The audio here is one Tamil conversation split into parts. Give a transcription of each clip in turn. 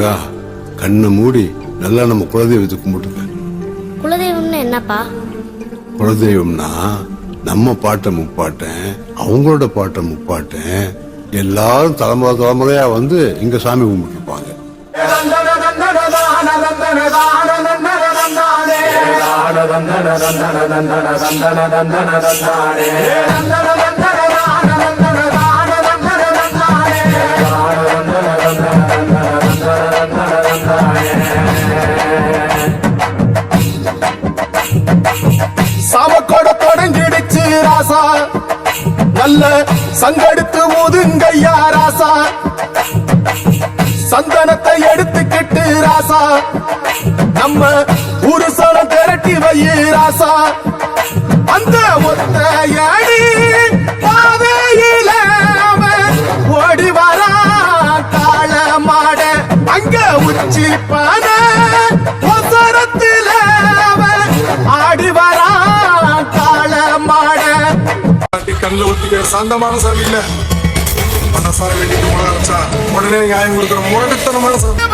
மகா, கண்ணை மூடி நல்லா நம்ம குலதெய்வத்தை கும்பிட்டுக்க. குலதெய்வம்னா என்னப்பா? குலதெய்வம்னா நம்ம பாட்டை முப்பாட்டேன், அவங்களோட பாட்டை முப்பாட்டேன், எல்லாரும் தலைமுறை தலைமுறையா வந்து இங்க சாமி கும்பிட்டு இருப்பாங்க. சாமக்கோட தொடங்கிடுச்சு ராசா, நல்ல சங்கெடுத்து ஊதுங்கய்யா ராசா, சந்தனத்தை எடுத்துக்கிட்டு ராசா, நம்ம ஊரு சோளம் திரட்டி வை ராசா, அந்த ஒத்தையடி பாதையில ஓடி வரா காள மாட, அங்க உச்சி பான ஆடி வரா காள மாட. கண்ணில் ஒத்திக்கிற சாந்தமான சாமி இல்ல, மனசார வேண்டிட்டு முழச்சா உடனே நியாயம் கொடுக்குற முழக்கத்தனமான சாமி.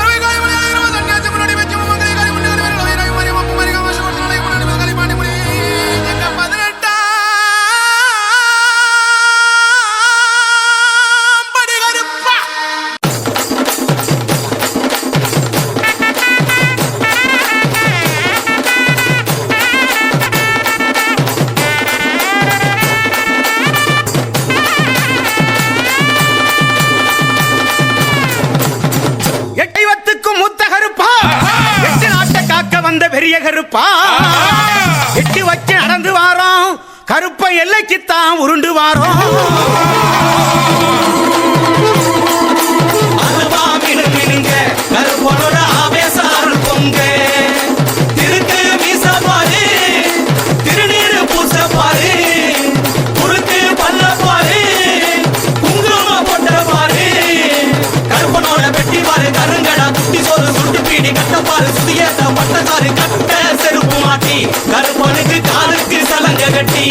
பெரிய கருப்பா எட்டி வச்சு நடந்து வாரோம், கருப்பை எல்லைக்குத்தான் உருண்டு வாரோம். கருப்பனோட ஆவேசாரு பொங்க திருக்கு மீச பாரு, திருநீரு பூச பாரு, குறுக்கு பல்ல பாரு, குங்கும போட்ட பாரு, கருப்பனோட வெட்டி பாரு, கருங்கடா குட்டி சோறு சுட்டு பீடி கட்டப்பாரு, சுதியேத்த மட்டக்காரு கட்ட செருப்பு மாட்டி, கருப்பனுக்கு காலுக்கு சலங்க கட்டி.